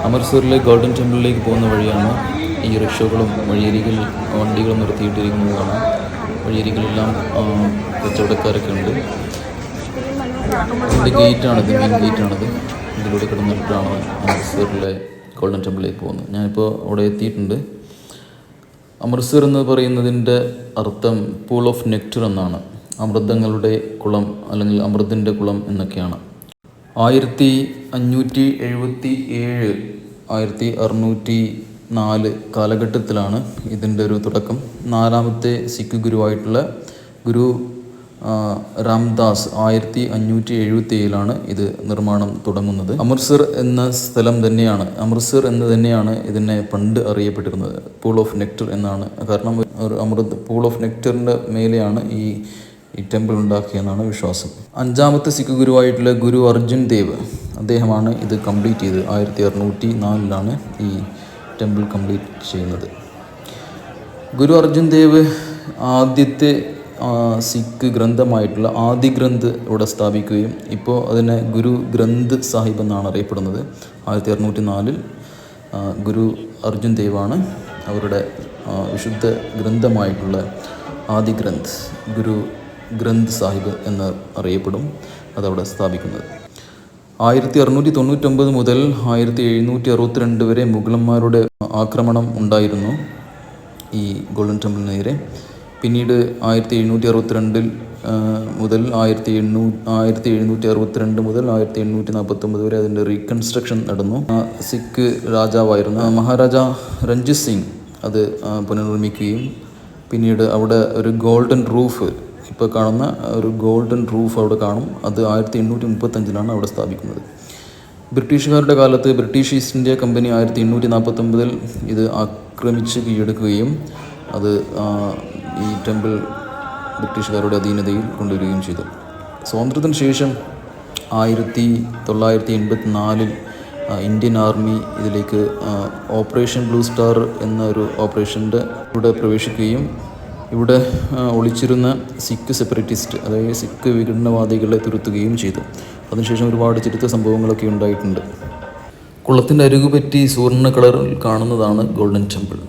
അമൃത്സറിലെ golden ടെമ്പിളിലേക്ക് പോകുന്ന വഴിയാണ് ഈ റിക്ഷകളും വഴിയരികിൽ വണ്ടികളും നിർത്തിയിട്ടിരിക്കുന്നത് കാണാം. വഴിയരികിലെല്ലാം കച്ചവടക്കാരൊക്കെ ഉണ്ട്. ഇതിൻ്റെ ഗേറ്റാണിത്, മെയിൻ ഗേറ്റാണിത്. ഇതിലൂടെ കിടന്നിട്ടാണ് അമൃത്സറിലെ ഗോൾഡൻ ടെമ്പിളിലേക്ക് പോകുന്നത്. ഞാനിപ്പോൾ അവിടെ എത്തിയിട്ടുണ്ട്. അമൃത്സർ എന്ന് പറയുന്നതിൻ്റെ അർത്ഥം പൂൾ ഓഫ് നെക്ടർ എന്നാണ്. അമൃതങ്ങളുടെ കുളം അല്ലെങ്കിൽ അമൃതിൻ്റെ കുളം എന്നൊക്കെയാണ്. 1577 1604 കാലഘട്ടത്തിലാണ് ഇതിൻ്റെ ഒരു തുടക്കം. 4ാമത്തെ സിഖ് ഗുരുവായിട്ടുള്ള ഗുരു രാംദാസ് 1577 ഇത് നിർമ്മാണം തുടങ്ങുന്നത്. അമൃത്സർ എന്ന സ്ഥലം തന്നെയാണ്, അമൃത്സർ എന്ന് തന്നെയാണ് ഇതിനെ പണ്ട് അറിയപ്പെട്ടിരുന്നത്. പൂൾ ഓഫ് നെക്ടർ എന്നാണ്. കാരണം ഒരു പൂൾ ഓഫ് നെക്ടറിൻ്റെ മേലെയാണ് ഈ ടെമ്പിൾ ഉണ്ടാക്കിയെന്നാണ് വിശ്വാസം. 5ാമത്തെ സിഖ് ഗുരുവായിട്ടുള്ള ഗുരു അർജുൻ ദേവ് അദ്ദേഹമാണ് ഇത് കംപ്ലീറ്റ് ചെയ്തത്. 1604 ഈ ടെമ്പിൾ കംപ്ലീറ്റ് ചെയ്യുന്നത്. ഗുരു അർജുൻ ദേവ് ആദ്യത്തെ സിഖ് ഗ്രന്ഥമായിട്ടുള്ള ആദി ഗ്രന്ഥ് ഇവിടെ സ്ഥാപിക്കുകയും ഇപ്പോൾ അതിനെ ഗുരു ഗ്രന്ഥ് സാഹിബ് എന്നാണ് അറിയപ്പെടുന്നത്. 1604 ഗുരു അർജുൻ ദേവാണ് അവരുടെ വിശുദ്ധ ഗ്രന്ഥമായിട്ടുള്ള ആദി ഗ്രന്ഥ് ഗുരു ഗ്രന്ഥ് സാഹിബ് എന്ന് അറിയപ്പെടും അതവിടെ സ്ഥാപിക്കുന്നത്. 1699 മുതൽ 1762 വരെ മുഗളന്മാരുടെ ആക്രമണം ഉണ്ടായിരുന്നു ഈ ഗോൾഡൻ ടെമ്പിളിന് നേരെ. പിന്നീട് 1762 മുതൽ 1762 മുതൽ 1849 വരെ അതിൻ്റെ റീകൺസ്ട്രക്ഷൻ നടന്നു. സിഖ് രാജാവായിരുന്ന മഹാരാജ രഞ്ജിത് സിംഗ് അത് പുനർനിർമ്മിക്കുകയും പിന്നീട് അവിടെ ഒരു ഗോൾഡൻ റൂഫ്, ഇപ്പോൾ കാണുന്ന ഒരു ഗോൾഡൻ റൂഫ് അവിടെ കാണും. അത് 1835 അവിടെ സ്ഥാപിക്കുന്നത്. ബ്രിട്ടീഷുകാരുടെ കാലത്ത് ബ്രിട്ടീഷ് ഈസ്റ്റ് ഇന്ത്യ കമ്പനി 1849 ഇത് ആക്രമിച്ച് കീഴടക്കുകയും അത് ഈ ടെമ്പിൾ ബ്രിട്ടീഷുകാരുടെ അധീനതയിൽ കൊണ്ടുവരികയും ചെയ്തു. സ്വാതന്ത്ര്യത്തിന് ശേഷം 1984 ഇന്ത്യൻ ആർമി ഇതിലേക്ക് ഓപ്പറേഷൻ ബ്ലൂ സ്റ്റാർ എന്ന ഒരു ഓപ്പറേഷൻ്റെ ഇവിടെ പ്രവേശിക്കുകയും ഇവിടെ ഒളിച്ചിരുന്ന സിഖ് സെപ്പറേറ്റിസ്റ്റ്, അതായത് സിഖ് വിഘടനവാദികളെ തുരത്തുകയും ചെയ്തു. അതിനുശേഷം ഒരുപാട് ചരിത്ര സംഭവങ്ങളൊക്കെ ഉണ്ടായിട്ടുണ്ട്. കുളത്തിൻ്റെ അരികുപറ്റി സുവർണ്ണ കളറിൽ കാണുന്നതാണ് ഗോൾഡൻ ടെമ്പിൾ.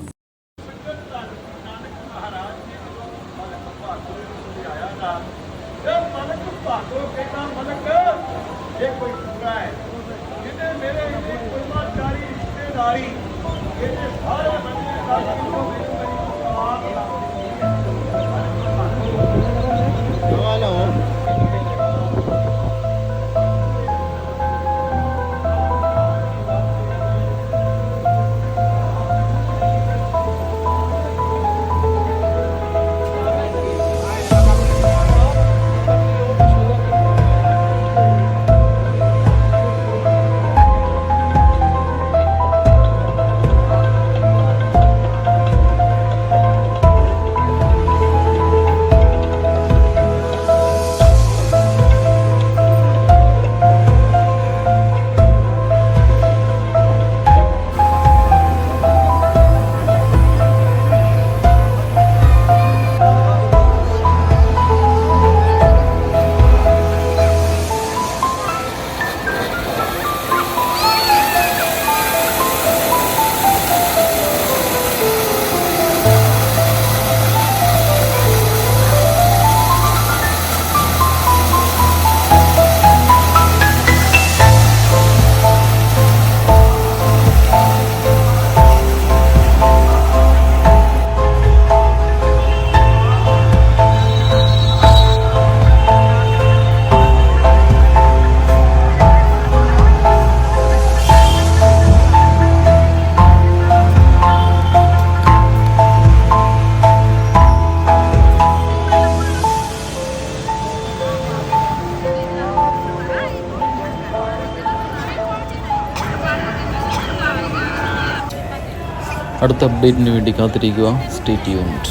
അടുത്ത അപ്ഡേറ്റിന് വേണ്ടി കാത്തിരിക്കുക. Stay tuned.